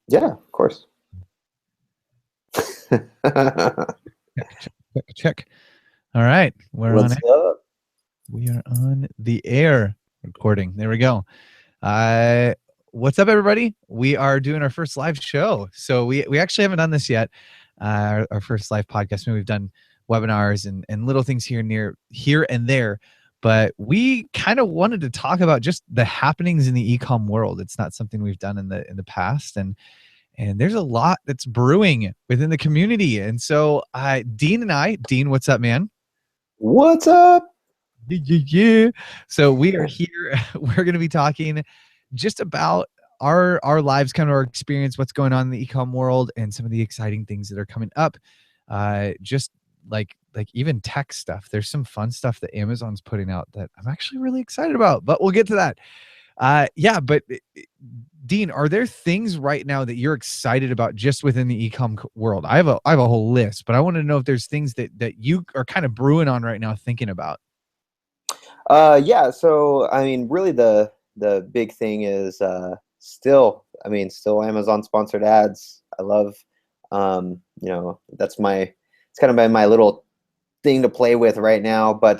Yeah, of course. Check. All right. What's up? We are on the air recording. There we go. What's up, everybody? We are doing our first live show. So we actually haven't done this yet. Our first live podcast. I mean, we've done webinars and little things here and there, but we kind of wanted to talk about just the happenings in the e-com world. It's not something we've done in the past, and there's a lot that's brewing within the community. And so Dean, what's up, man? What's up? Yeah. So we are here. We're going to be talking just about our lives, kind of our experience, what's going on in the e-com world, and some of the exciting things that are coming up. Just like even tech stuff. There's some fun stuff that Amazon's putting out that I'm actually really excited about, but we'll get to that. But Dean, are there things right now that you're excited about just within the e-com world? I have a whole list, but I want to know if there's things that you are kind of brewing on right now, thinking about. Yeah, so I mean, really the big thing is still Amazon sponsored ads. I love that's it's kind of been my little thing to play with right now, but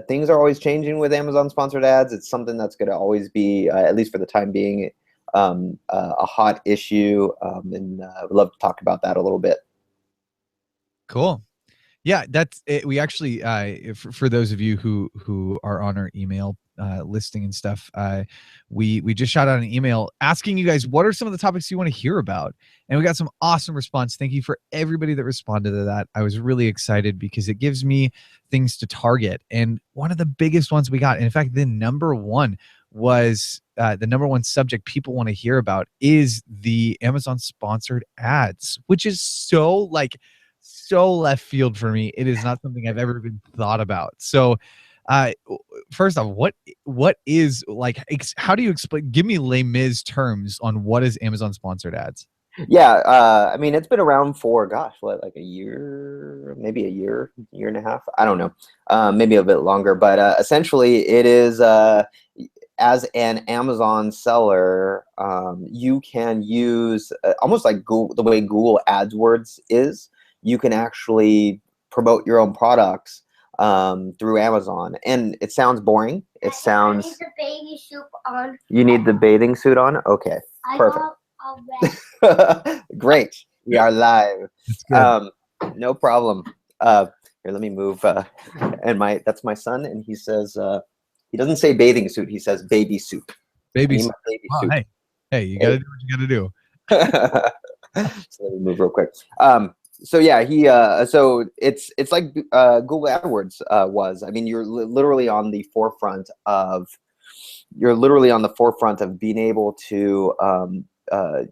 things are always changing with Amazon sponsored ads. It's something that's going to always be, at least for the time being, a hot issue, and I'd love to talk about that a little bit. Cool. Yeah, that's it. We actually, for those of you who are on our email listing and stuff, we just shot out an email asking you guys what are some of the topics you want to hear about, and we got some awesome response. Thank you for everybody that responded to that. I was really excited because it gives me things to target, and one of the biggest ones we got, and in fact, the number one was the number one subject people want to hear about is the Amazon sponsored ads, which is so left field for me. It is not something I've ever even thought about. So first off, what is how do you explain, give me Les Mis terms on what is Amazon sponsored ads? Yeah, I mean, it's been around for, gosh, what, like a year, maybe a year and a half? I don't know, maybe a bit longer, but essentially it is, as an Amazon seller, you can use almost like Google, the way Google AdWords is. You can actually promote your own products through Amazon, and it sounds boring. It sounds. I need the bathing suit on. You need the bathing suit on? Okay, perfect. Great, we are live. No problem. Here, let me move. And that's my son, and he says he doesn't say bathing suit. He says baby suit. Baby suit. Hey, you gotta do what you gotta do. So let me move real quick. So yeah, so it's like Google AdWords was. I mean, you're literally on the forefront of being able to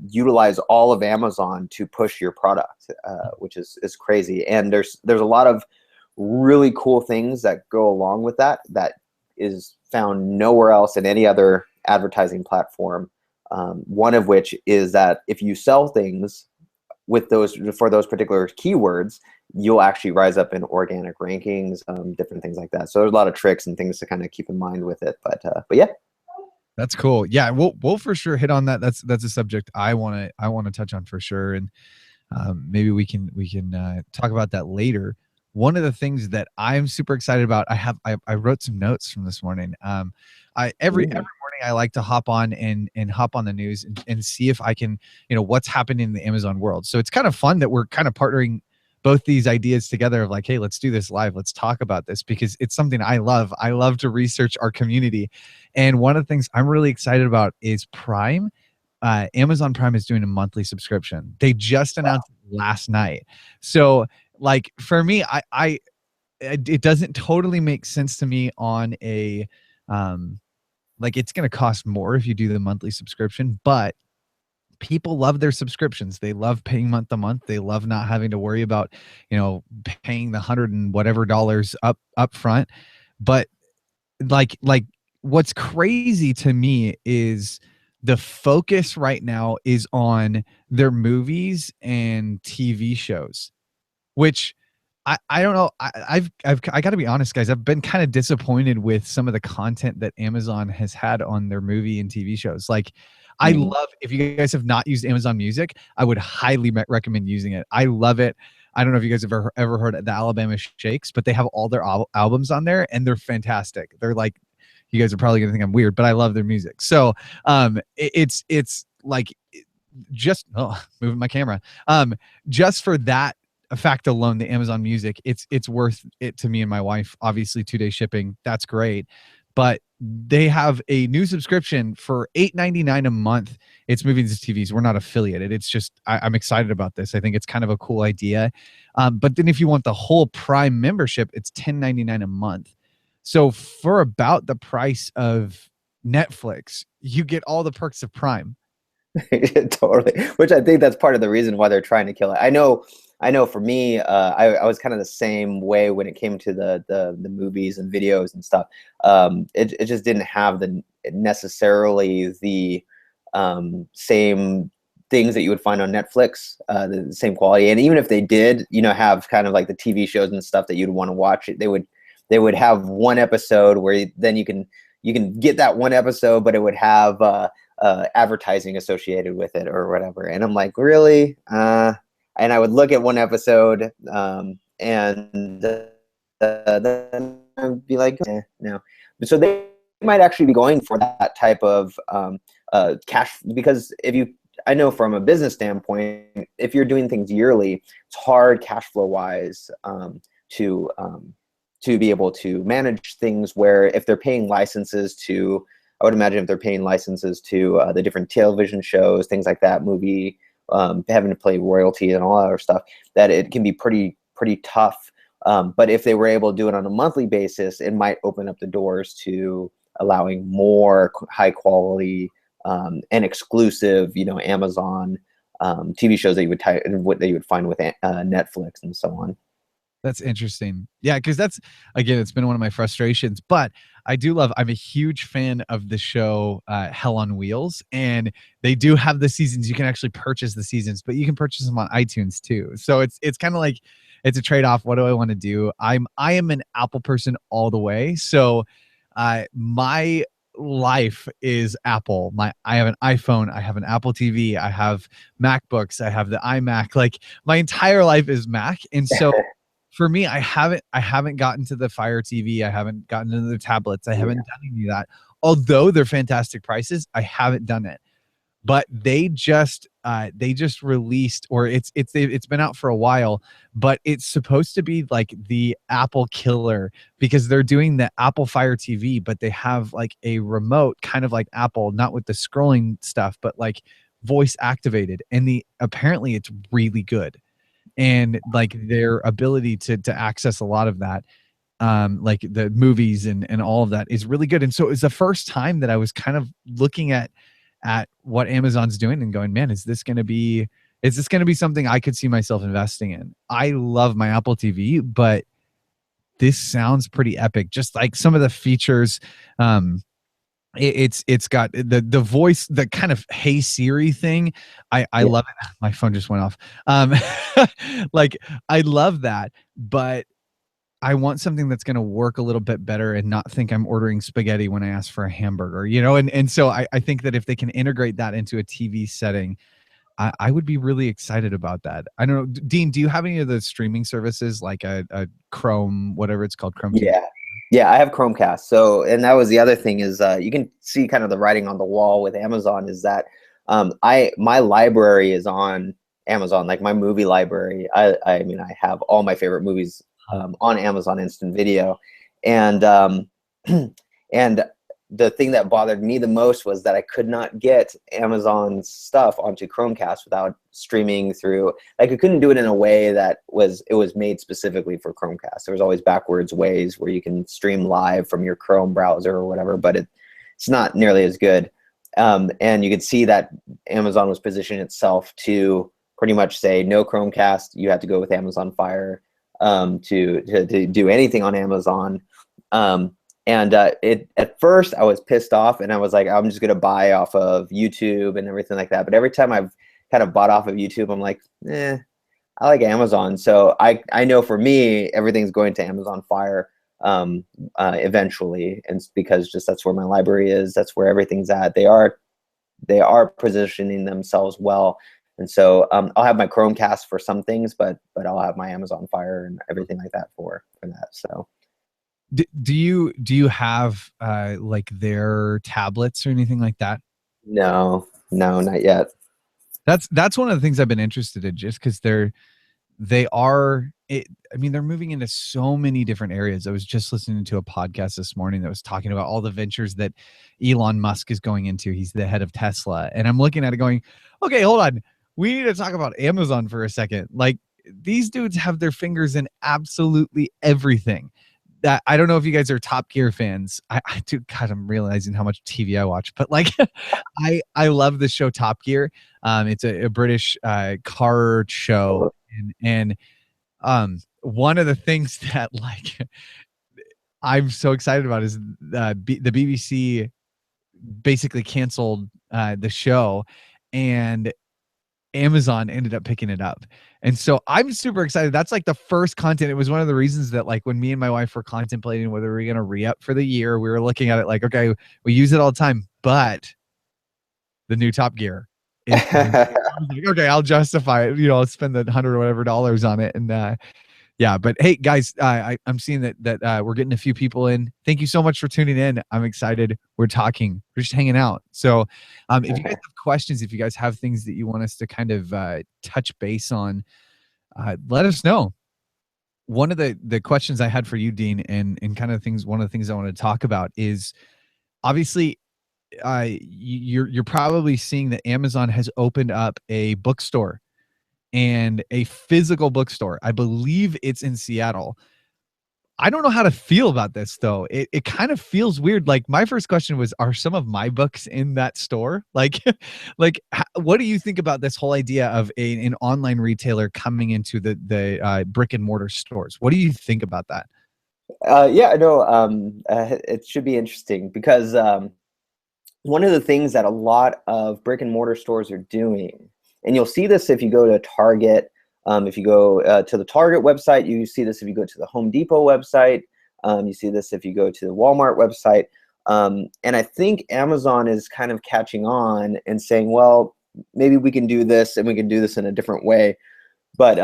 utilize all of Amazon to push your product, which is crazy. And there's a lot of really cool things that go along with that is found nowhere else in any other advertising platform. One of which is that if you sell things for those particular keywords, you'll actually rise up in organic rankings, different things like that. So there's a lot of tricks and things to kind of keep in mind with it. But yeah. That's cool. Yeah, we'll for sure hit on that. That's a subject I want to touch on for sure, and maybe we can talk about that later. One of the things that I'm super excited about, I wrote some notes from this morning. Every morning I like to hop on and hop on the news and see if I can, what's happening in the Amazon world. So it's kind of fun that we're kind of partnering both these ideas together of like, hey, let's do this live. Let's talk about this because it's something I love. I love to research our community. And one of the things I'm really excited about is Prime. Amazon Prime is doing a monthly subscription. They just announced it last night. So like for me, it doesn't totally make sense to me on a, like it's going to cost more if you do the monthly subscription, but people love their subscriptions. They love paying month to month. They love not having to worry about, paying the $100 and whatever up front. But like what's crazy to me is the focus right now is on their movies and TV shows, which I don't know. I got to be honest, guys. I've been kind of disappointed with some of the content that Amazon has had on their movie and TV shows. Like, I love, if you guys have not used Amazon Music, I would highly recommend using it. I love it. I don't know if you guys have ever heard of the Alabama Shakes, but they have all their albums on there, and they're fantastic. They're like, you guys are probably gonna think I'm weird, but I love their music. So it's like, just moving my camera, just for that fact alone, the Amazon Music, it's worth it to me and my wife. Obviously 2-day shipping, that's great, but they have a new subscription for $8.99 a month. It's Movies and TVs. We're not affiliated. It's just, I'm excited about this. I think it's kind of a cool idea. But then if you want the whole Prime membership, it's $10.99 a month. So for about the price of Netflix, you get all the perks of Prime. Totally. Which I think that's part of the reason why they're trying to kill it. I know for me, I was kind of the same way when it came to the movies and videos and stuff. It just didn't have necessarily the same things that you would find on Netflix, the same quality. And even if they did, have kind of like the TV shows and stuff that you'd want to watch, they would have one episode where then you can get that one episode, but it would have advertising associated with it or whatever. And I'm like, really? And I would look at one episode and then I'd be like, no. So they might actually be going for that type of cash, because I know from a business standpoint, if you're doing things yearly, it's hard cash flow wise to be able to manage things, where if they're paying licenses to, I would imagine if they're paying licenses to the different television shows, things like that, movie, having to pay royalty and all that other stuff, that it can be pretty tough. But if they were able to do it on a monthly basis, it might open up the doors to allowing more high quality and exclusive, Amazon TV shows that you would find with Netflix and so on. That's interesting. Yeah, because that's, again, it's been one of my frustrations, but I'm a huge fan of the show Hell on Wheels, and they do have the seasons. You can actually purchase the seasons, but you can purchase them on iTunes too. So it's kind of like, it's a trade-off. What do I want to do? I am an Apple person all the way. So my life is Apple. I have an iPhone, I have an Apple TV, I have MacBooks, I have the iMac. Like, my entire life is Mac. And so for me, I haven't gotten to the Fire TV. I haven't gotten into the tablets. I haven't done any of that. Although they're fantastic prices, I haven't done it. But they just released, or it's been out for a while, but it's supposed to be like the Apple killer, because they're doing the Apple Fire TV, but they have like a remote, kind of like Apple, not with the scrolling stuff, but like voice activated, and apparently it's really good. And like their ability to access a lot of that, like the movies and all of that, is really good. And so it was the first time that I was kind of looking at what Amazon's doing and going, man, is this going to be something I could see myself investing in? I love my Apple TV, but this sounds pretty epic. Just like some of the features, it's got the voice, the kind of Hey Siri thing. I love it. My phone just went off. Like, I love that, but I want something that's going to work a little bit better and not think I'm ordering spaghetti when I ask for a hamburger, and so I think that if they can integrate that into a TV setting, I would be really excited about that. I don't know, Dean, do you have any of the streaming services, like a Chrome, whatever it's called, Chrome TV? Yeah, I have Chromecast. So, and that was the other thing, is you can see kind of the writing on the wall with Amazon, is that my library is on Amazon, like my movie library. I mean, I have all my favorite movies on Amazon Instant Video, and and the thing that bothered me the most was that I could not get Amazon's stuff onto Chromecast without streaming through. Like, I couldn't do it in a way that was made specifically for Chromecast. There was always backwards ways where you can stream live from your Chrome browser or whatever, but it's not nearly as good. And you could see that Amazon was positioning itself to pretty much say, no Chromecast, you have to go with Amazon Fire to do anything on Amazon. And at first I was pissed off, and I was like, I'm just going to buy off of YouTube and everything like that. But every time I've kind of bought off of YouTube, I'm like, I like Amazon. So I know for me, everything's going to Amazon Fire eventually. And it's because just that's where my library is. That's where everything's at. They are they are positioning themselves well. And so I'll have my Chromecast for some things, but I'll have my Amazon Fire and everything like that for that. So Do you have like their tablets or anything like that? no, not yet. That's one of the things I've been interested in, just because they are it, I mean, they're moving into so many different areas. I was just listening to a podcast this morning that was talking about all the ventures that Elon Musk is going into. He's the head of Tesla. And I'm looking at it going, okay, hold on. We need to talk about Amazon for a second. Like, these dudes have their fingers in absolutely everything. That, I don't know if you guys are Top Gear fans. I do. God, I'm realizing how much TV I watch, but like, I love the show Top Gear. It's a British car show, and one of the things that like I'm so excited about is the BBC basically canceled the show, and Amazon ended up picking it up. And so I'm super excited. That's like the first content. It was one of the reasons that like when me and my wife were contemplating whether we were going to re-up for the year, we were looking at it like, okay, we use it all the time, but the new Top Gear is like, okay, I'll justify it. I'll spend the $100 or whatever dollars on it. And yeah, but hey, guys, I'm seeing that we're getting a few people in. Thank you so much for tuning in. I'm excited. We're talking. We're just hanging out. So, if you guys have questions, if you guys have things that you want us to kind of touch base on, let us know. One of the questions I had for you, Dean, and kind of things, one of the things I want to talk about is obviously, you're probably seeing that Amazon has opened up a bookstore and a physical bookstore. I believe it's in Seattle. I don't know how to feel about this though. It kind of feels weird. Like, my first question was, are some of my books in that store? Like, what do you think about this whole idea of an online retailer coming into the brick and mortar stores? What do you think about that? Yeah, no, it should be interesting because one of the things that a lot of brick and mortar stores are doing, and you'll see this if you go to Target, if you go to the Target website, you see this if you go to the Home Depot website, you see this if you go to the Walmart website. And I think Amazon is kind of catching on and saying, well, maybe we can do this and we can do this in a different way. But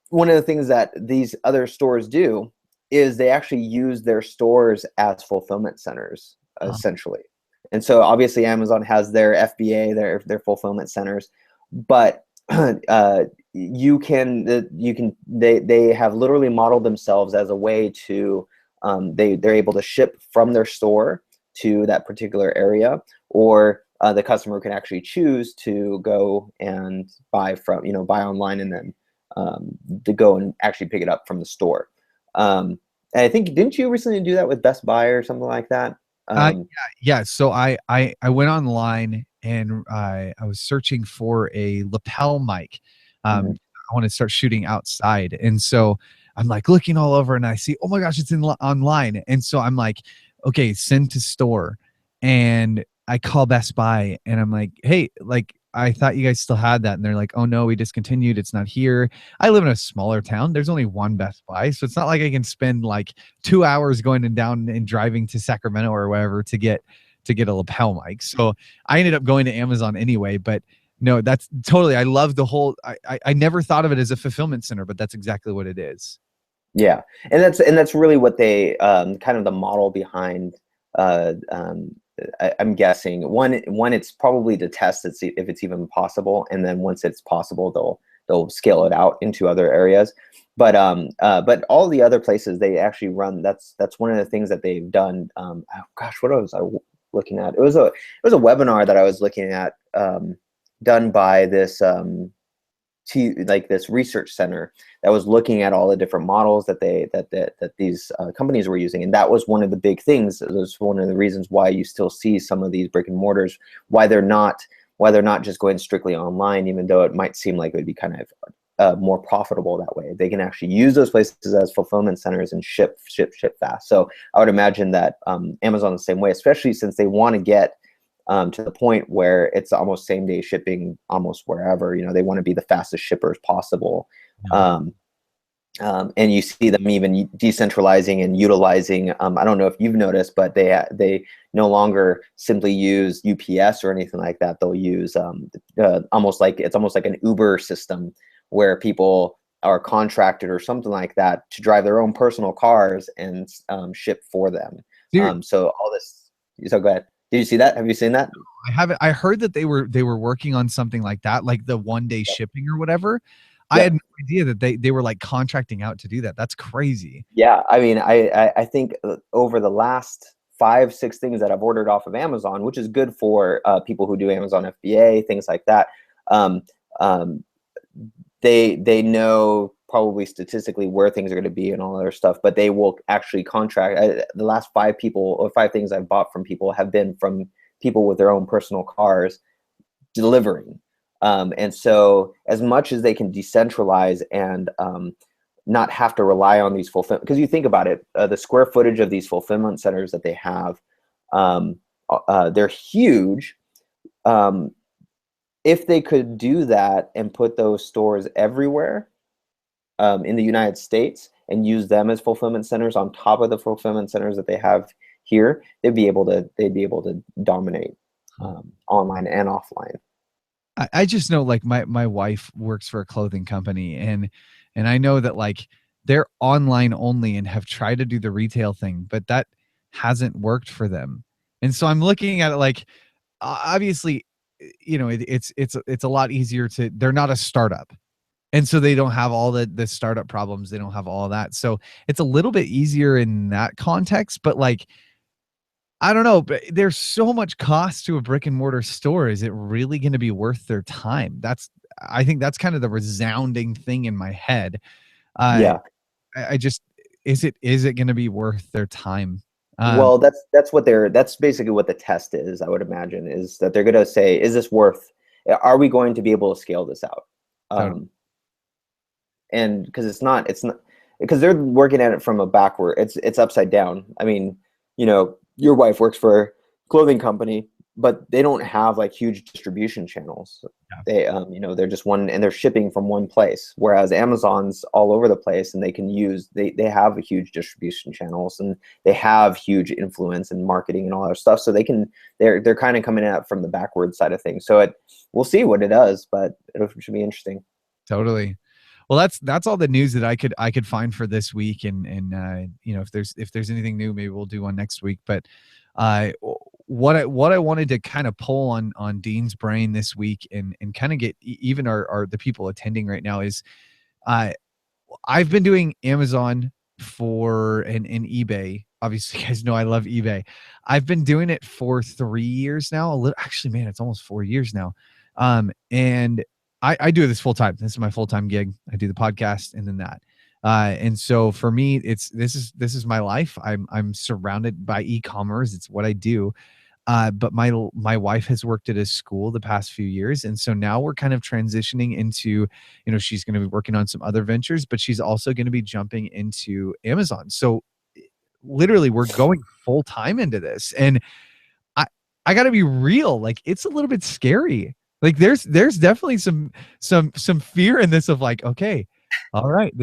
one of the things that these other stores do is they actually use their stores as fulfillment centers, essentially. And so obviously Amazon has their FBA, their fulfillment centers, but they have literally modeled themselves as a way to they're able to ship from their store to that particular area, or the customer can actually choose to go and buy online and then to go and actually pick it up from the store. And I think, didn't you recently do that with Best Buy or something like that? Yeah. So I went online and I was searching for a lapel mic. I want to start shooting outside, and so I'm like looking all over, and I see, oh my gosh, it's online, and so I'm like, okay, send to store, and I call Best Buy, and I'm like, hey, like, I thought you guys still had that, and they're like, oh no, we discontinued. It's not here. I live in a smaller town. There's only one Best Buy, so it's not like I can spend like 2 hours going down and driving to Sacramento or wherever to get a lapel mic. So I ended up going to Amazon anyway. But no, that's totally. I love the whole. I never thought of it as a fulfillment center, but that's exactly what it is. Yeah, and that's really what they kind of the model behind. I'm guessing one, it's probably to test if it's even possible, and then once it's possible, they'll scale it out into other areas. But all the other places they actually run. That's one of the things that they've done. Oh gosh, what was I looking at? It was a webinar that I was looking at, done by this this research center that was looking at all the different models that these companies were using, and that was one of the big things. It was one of the reasons why you still see some of these brick and mortars, why they're not just going strictly online, even though it might seem like it would be kind of more profitable that way. They can actually use those places as fulfillment centers and ship fast. So I would imagine that Amazon the same way, especially since they want to get to the point where it's almost same day shipping almost wherever. They want to be the fastest shippers possible. And you see them even decentralizing and utilizing. I don't know if you've noticed, but they no longer simply use UPS or anything like that. They'll use almost like an Uber system where people are contracted or something like that to drive their own personal cars and ship for them. Dude, So all this. So go ahead. Did you see that? Have you seen that? I haven't. I heard that they were working on something like that, like the 1 day shipping or whatever. I had Yep. no idea that they were like contracting out to do that. That's crazy. Yeah, I mean, I think over the last 5, 6 things that I've ordered off of Amazon, which is good for people who do Amazon FBA, things like that. Um, um, they know probably statistically where things are going to be and all other stuff, but they will actually contract. The last 5 people or 5 things I've bought from people have been from people with their own personal cars delivering. And so, as much as they can decentralize and not have to rely on these fulfillment, because you think about it, the square footage of these fulfillment centers that they have, um, they're huge. Um, if they could do that and put those stores everywhere in the United States and use them as fulfillment centers on top of the fulfillment centers that they have here, they'd be able to dominate online and offline. I just know like my wife works for a clothing company, and I know that like they're online only and have tried to do the retail thing, but that hasn't worked for them. And so I'm looking at it like obviously, it's a lot easier to. They're not a startup, and so they don't have all the startup problems. They don't have all that, so it's a little bit easier in that context. But like I don't know, but there's so much cost to a brick and mortar store. Is it really going to be worth their time? I think that's kind of the resounding thing in my head. Uh, Yeah. I just, is it going to be worth their time? Um, Well, that's basically what the test is, I would imagine, is that they're gonna say, is this worth, are we going to be able to scale this out? so Um, and because it's not because they're working at it from a backward, it's upside down. I mean, your wife works for a clothing company, but they don't have like huge distribution channels. yeah, They're just one, and they're shipping from one place, whereas Amazon's all over the place, and they have a huge distribution channels, and they have huge influence and marketing and all that stuff, so they're kind of coming at it from the backward side of things. So we'll see what it does, but it should be interesting. totally. Well, that's all the news that I could find for this week, and if there's anything new, maybe we'll do one next week. But uh, what I wanted to kind of pull on Dean's brain this week, and kind of get even our the people attending right now is uh, I've been doing Amazon for and eBay. Obviously, you guys know I love eBay. I've been doing it for 3 years now. Actually, man, it's almost 4 years now. And I do this full time. This is my full time gig. I do the podcast and then that. And so for me, this is my life. I'm surrounded by e-commerce. It's what I do. But my wife has worked at a school the past few years, and so now we're kind of transitioning into, she's going to be working on some other ventures, but she's also going to be jumping into Amazon. So literally, we're going full time into this, and I I got to be real, like it's a little bit scary. Like there's definitely some fear in this of like, okay, all right,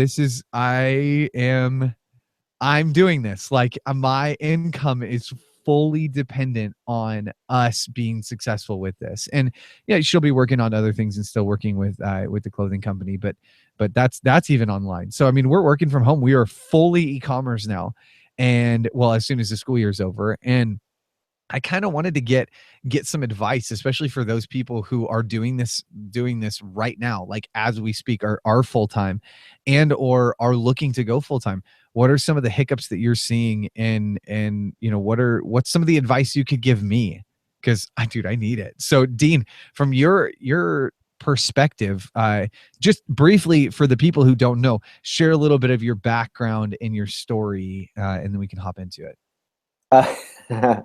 I'm doing this. Like my income is fully dependent on us being successful with this. And yeah, she'll be working on other things and still working with the clothing company, but that's even online. So I mean, we're working from home. We are fully e-commerce now. And well, as soon as the school year's over, and I kind of wanted to get some advice, especially for those people who are doing this right now, like as we speak, are full time, and or are looking to go full time. What are some of the hiccups that you're seeing, and what's some of the advice you could give me? Because I need it. So, Dean, from your perspective, just briefly for the people who don't know, share a little bit of your background and your story, and then we can hop into it. Uh,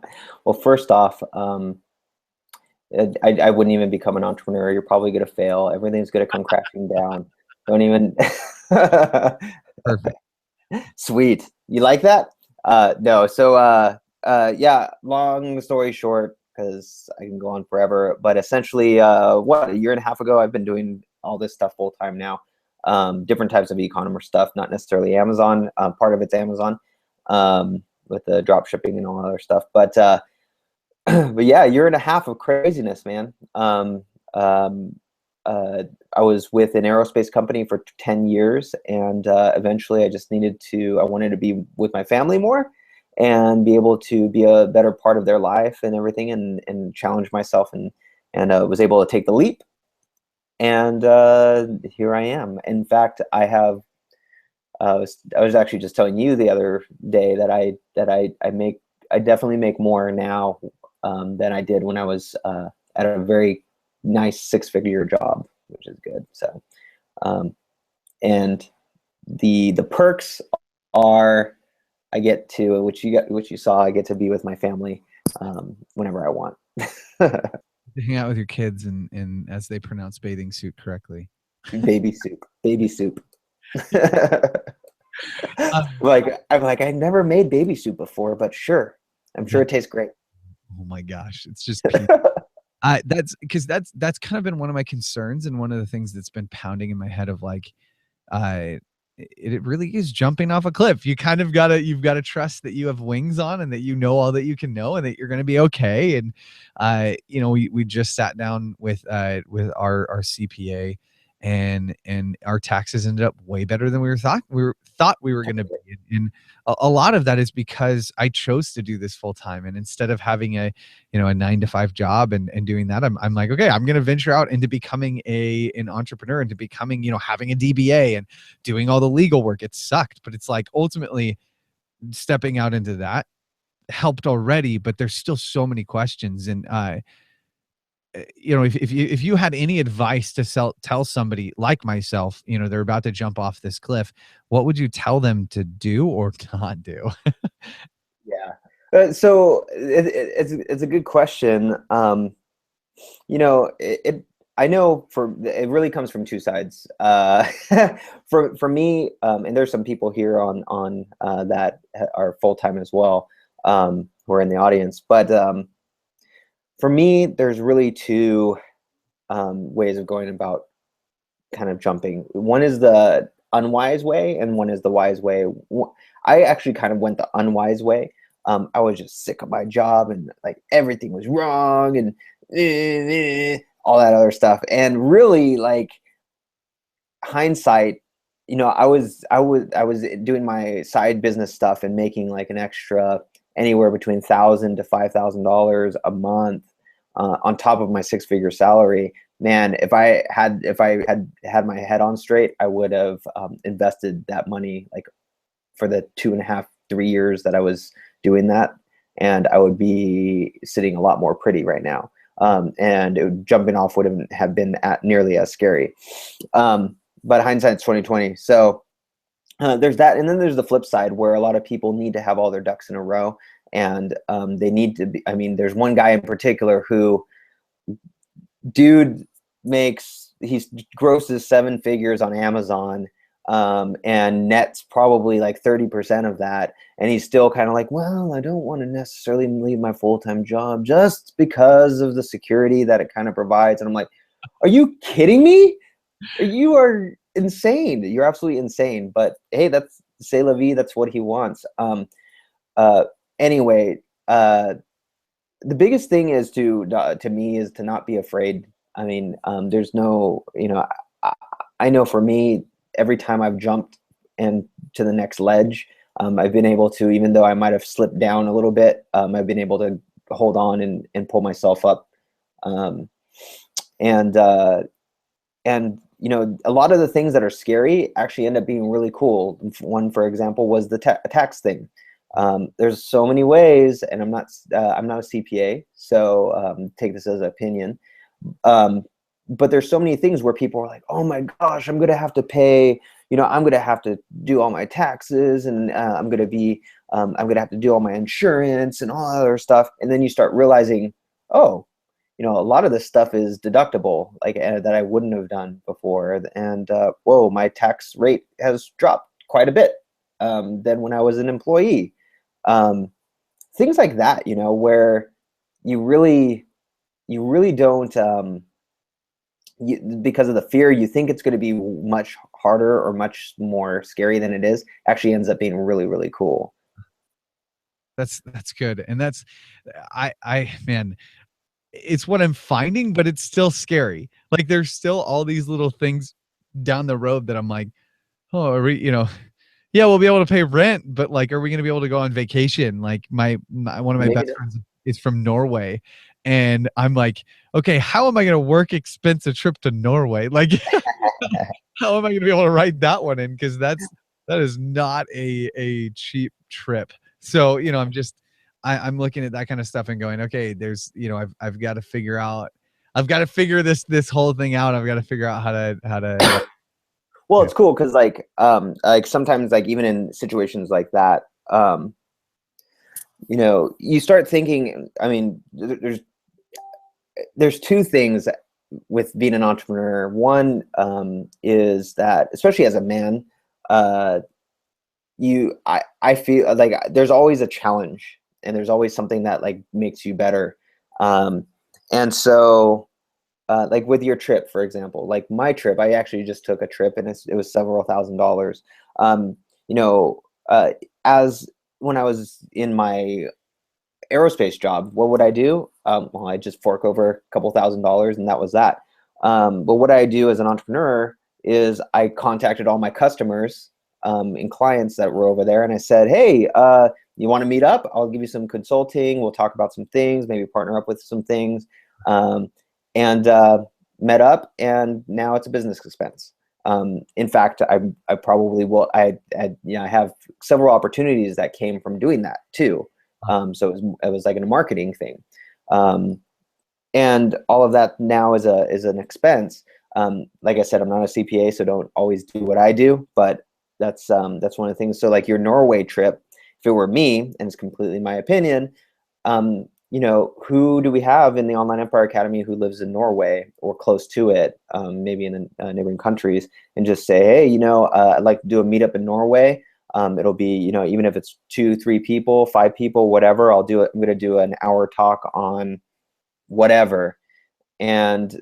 well, first off, I wouldn't even become an entrepreneur. You're probably going to fail. Everything's going to come crashing down. Don't even. Perfect. Sweet. You like that? No. So, yeah. Long story short, because I can go on forever. But essentially, a year and a half ago, I've been doing all this stuff full time now. different types of e-commerce stuff, not necessarily Amazon. Part of it's Amazon, with the drop shipping and all other stuff. But but yeah, year and a half of craziness, man. Um, I was with an aerospace company for 10 years, and eventually I wanted to be with my family more and be able to be a better part of their life and everything, and challenge myself, and was able to take the leap. And here I am. In fact, I was actually just telling you the other day that I definitely make more now than I did when I was at a very nice 6-figure job, which is good. So, and the perks are, I get to, which you saw, I get to be with my family whenever I want. Hang out with your kids and as they pronounce bathing suit correctly. Baby soup, baby soup. Um, I'm like, I never made baby soup before, but sure, I'm sure it tastes great. Oh my gosh, it's just that's because that's kind of been one of my concerns, and one of the things that's been pounding in my head of like, it really is jumping off a cliff. You kind of you've got to trust that you have wings on, and that you know all that you can know, and that you're going to be okay. And you know, we just sat down with our CPA, and our taxes ended up way better than we thought we were going to be. And a lot of that is because I chose to do this full time, and instead of having a 9-to-5 job and doing that, I'm like, okay, I'm going to venture out into becoming an entrepreneur, into becoming, having a DBA and doing all the legal work. It sucked, but it's like ultimately stepping out into that helped already, but there's still so many questions. And if you had any advice to tell somebody like myself, they're about to jump off this cliff, what would you tell them to do or not do? Yeah. So it's a good question. I know it really comes from two sides. For me, and there's some people here on that are full time as well, who are in the audience. But for me, there's really two ways of going about kind of jumping. One is the unwise way, and one is the wise way. I actually kind of went the unwise way. I was just sick of my job, and like everything was wrong, and all that other stuff. And really, like, hindsight, I was doing my side business stuff and making like an extra anywhere between $1,000 to $5,000 a month on top of my 6-figure salary. Man, if I had my head on straight, I would have invested that money like for the 2.5-3 years that I was doing that, and I would be sitting a lot more pretty right now. And jumping off wouldn't have been nearly as scary. But hindsight's 2020. So there's that, and then there's the flip side where a lot of people need to have all their ducks in a row, and they need to be. I mean, there's one guy in particular who, dude, he grosses 7 figures on Amazon, and nets probably like 30% of that, and he's still kind of like, well, I don't want to necessarily leave my full-time job just because of the security that it kind of provides. And I'm like, are you kidding me? You are insane. You're absolutely insane. But hey, that's c'est la vie. That's what he wants. Anyway, the biggest thing is to me is to not be afraid. I mean, there's no, I know for me, every time I've jumped and to the next ledge, I've been able to, even though I might have slipped down a little bit, I've been able to hold on and pull myself up. And a lot of the things that are scary actually end up being really cool. One, for example, was the tax thing. There's so many ways, and I'm not a CPA, so take this as an opinion. But there's so many things where people are like, oh my gosh, I'm going to have to pay, I'm going to have to do all my taxes, and I'm going to have to do all my insurance and all that other stuff. And then you start realizing, oh, a lot of this stuff is deductible, like that I wouldn't have done before. And whoa, my tax rate has dropped quite a bit than when I was an employee. Things like that, you know, where you really don't, because of the fear, you think it's going to be much harder or much more scary than it is. Actually ends up being really, really cool. That's good. And that's, man, it's what I'm finding, but it's still scary. Like there's still all these little things down the road that I'm like, oh, are we, yeah, we'll be able to pay rent, but like, are we going to be able to go on vacation? Like one of my best friends is from Norway, and I'm like, okay, how am I going to work expense a trip to Norway? Like, how am I going to be able to write that one in? Because that is not a cheap trip. So I'm looking at that kind of stuff and going, okay, there's I've got to figure out, I've got to figure this whole thing out. I've got to figure out how to. Well, it's cool because like sometimes like even in situations like that, you start thinking. I mean, there's two things with being an entrepreneur. One is that, especially as a man, I feel like there's always a challenge and there's always something that like makes you better. And so like with your trip, for example, like my trip, I actually just took a trip and it was several $1,000s. As when I was in my aerospace job, what would I do? Well, I just fork over a couple $1,000s and that was that. But what I do as an entrepreneur is I contacted all my customers and clients that were over there, and I said, hey, you want to meet up? I'll give you some consulting. We'll talk about some things, maybe partner up with some things. And met up, and now it's a business expense. In fact, I probably will. I have several opportunities that came from doing that too. So it was like a marketing thing, and all of that now is an expense. Like I said, I'm not a CPA, so don't always do what I do, but that's one of the things. So like your Norway trip, if it were me, and it's completely my opinion, who do we have in the Online Empire Academy who lives in Norway or close to it, maybe in neighboring countries, and just say, hey, I'd like to do a meetup in Norway. It'll be, even if it's 2, 3 people, 5 people, whatever, I'll do it. I'm going to do an hour talk on whatever, and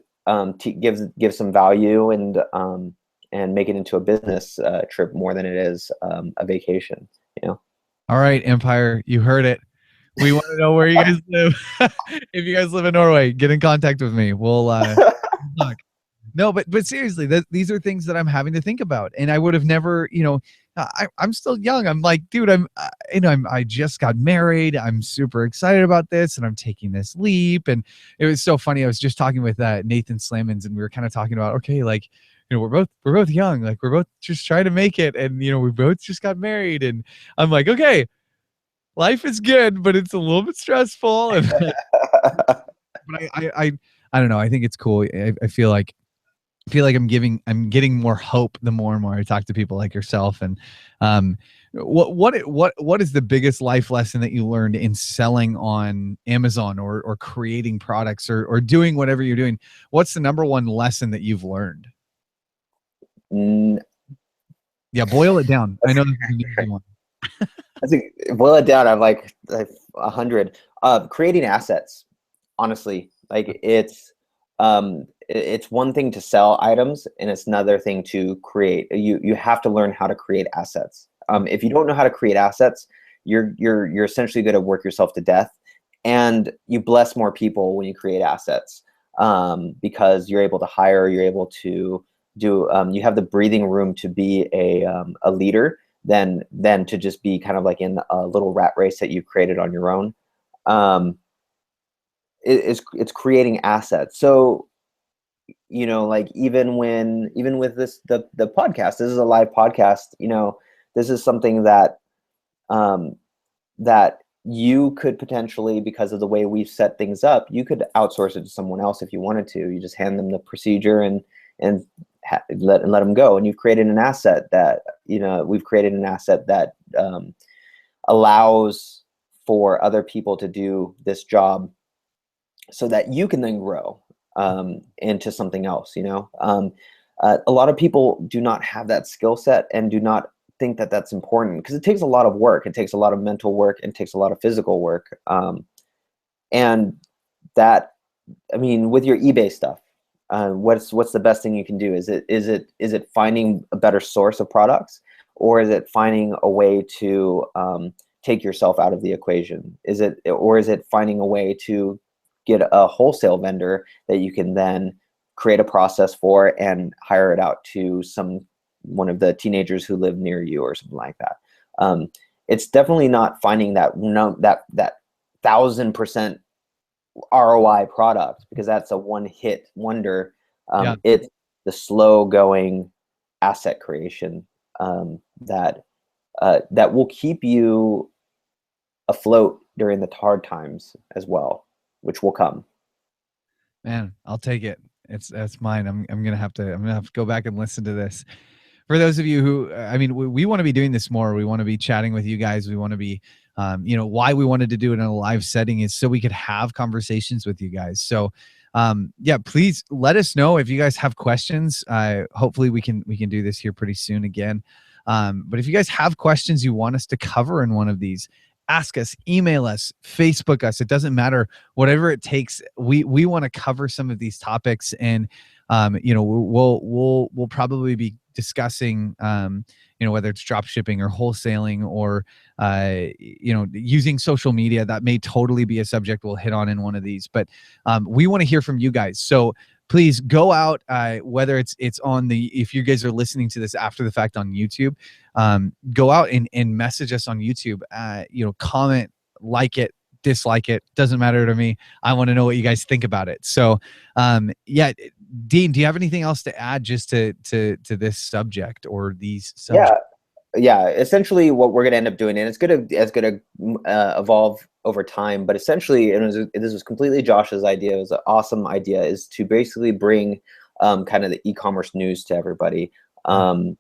give some value and make it into a business trip more than it is a vacation. All right, Empire, you heard it. We want to know where you guys live. If you guys live in Norway, get in contact with me. We'll talk. No, but seriously, these are things that I'm having to think about, and I would have never, I'm still young. I'm like, dude, I just got married. I'm super excited about this, and I'm taking this leap. And it was so funny. I was just talking with Nathan Slamans, and we were kind of talking about, okay, like, we're both young, like we're both just trying to make it, and we both just got married, and I'm like, okay, life is good, but it's a little bit stressful. And but I don't know. I think it's cool. I feel like I'm getting more hope the more and more I talk to people like yourself. And what is the biggest life lesson that you learned in selling on Amazon or creating products or doing whatever you're doing? What's the number one lesson that you've learned? Yeah, boil it down. I know this is an easy one. I think boil it down. I'm like 100. Creating assets, honestly, like it's one thing to sell items, and it's another thing to create. You have to learn how to create assets. If you don't know how to create assets, you're essentially going to work yourself to death, and you bless more people when you create assets, because you're able to hire, you're able to do. You have the breathing room to be a leader than to just be kind of like in a little rat race that you created on your own. It's creating assets. So, like even with the podcast, this is a live podcast, this is something that that you could potentially, because of the way we've set things up, you could outsource it to someone else if you wanted to. You just hand them the procedure and let them go, and you've created an asset that we've created an asset that allows for other people to do this job, so that you can then grow into something else. A lot of people do not have that skill set and do not think that that's important, because it takes a lot of work. It takes a lot of mental work and takes a lot of physical work. And that, I mean, with your eBay stuff, What's the best thing you can do? Is it finding a better source of products, or is it finding a way to take yourself out of the equation? Is it finding a way to get a wholesale vendor that you can then create a process for and hire it out to one of the teenagers who live near you or something like that? It's definitely not finding that 1,000% ROI product, because that's a one-hit wonder. Yeah. It's the slow-going asset creation that will keep you afloat during the hard times as well, which will come. Man, I'll take it. That's mine. I'm gonna have to go back and listen to this. For those of you who, I mean, we want to be doing this more. We want to be chatting with you guys. We want to be, why we wanted to do it in a live setting is so we could have conversations with you guys. So, yeah, please let us know if you guys have questions. Hopefully we can do this here pretty soon again. But if you guys have questions you want us to cover in one of these, ask us, email us, Facebook us. It doesn't matter, whatever it takes. We want to cover some of these topics, and we'll probably be discussing whether it's drop shipping or wholesaling or using social media. That may totally be a subject we'll hit on in one of these, but we want to hear from you guys. So please go out, whether it's on if you guys are listening to this after the fact on YouTube, go out and message us on YouTube. Comment, like it, dislike it, doesn't matter to me. I want to know what you guys think about it. So yeah, Dean, do you have anything else to add just to this subject or these subjects? Yeah, essentially what we're going to end up doing, and it's going to evolve over time, but essentially this was completely Josh's idea. It was an awesome idea, is to basically bring kind of the e-commerce news to everybody, and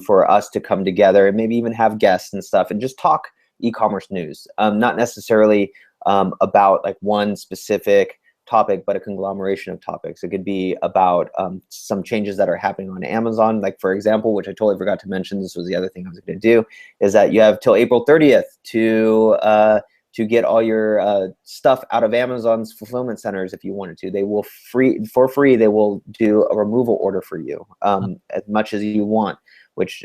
for us to come together and maybe even have guests and stuff and just talk e-commerce news, not necessarily about like one specific topic, but a conglomeration of topics. It could be about some changes that are happening on Amazon. Like, for example, which I totally forgot to mention, this was the other thing I was going to do, is that you have till April 30th to get all your stuff out of Amazon's fulfillment centers if you wanted to. They will for free, they will do a removal order for you, as much as you want, which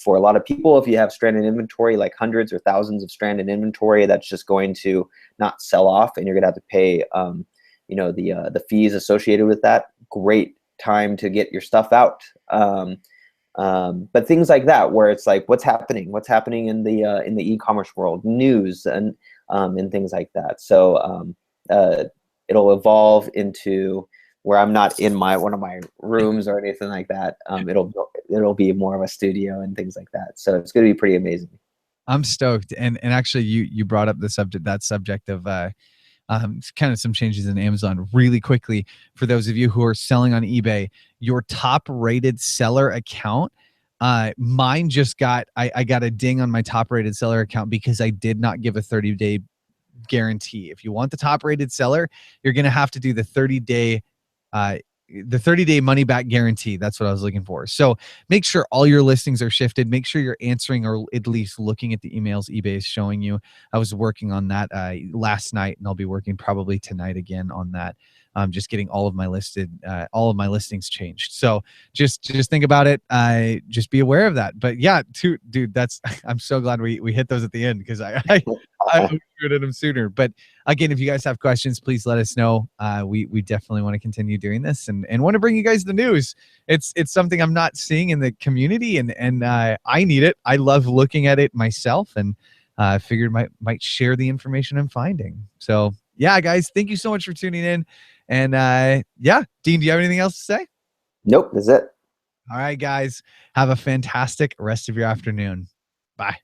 for a lot of people, if you have stranded inventory, like hundreds or thousands of stranded inventory, that's just going to not sell off, and you're gonna have to pay the fees associated with that. Great time to get your stuff out. But things like that, where it's like, what's happening in the e-commerce world, news and things like that. So it'll evolve into where I'm not in one of my rooms or anything like that. It'll be more of a studio and things like that. So it's going to be pretty amazing. I'm stoked. And actually you brought up the subject of kind of some changes in Amazon really quickly. For those of you who are selling on eBay, your top rated seller account, mine just I got a ding on my top rated seller account because I did not give a 30-day guarantee. If you want the top rated seller, you're going to have to do the 30-day money back guarantee. That's what I was looking for. So make sure all your listings are shifted. Make sure you're answering or at least looking at the emails eBay is showing you. I was working on that last night, and I'll be working probably tonight again on that. Just getting all of my listings changed. So just think about it. Just be aware of that. But yeah, dude, I'm so glad we hit those at the end, because I would have them sooner. But again, if you guys have questions, please let us know. We definitely want to continue doing this and want to bring you guys the news. It's something I'm not seeing in the community, and I need it. I love looking at it myself, and I figured might share the information I'm finding. So yeah, guys, thank you so much for tuning in. And yeah, Dean, do you have anything else to say? Nope, that's it. All right, guys, have a fantastic rest of your afternoon. Bye.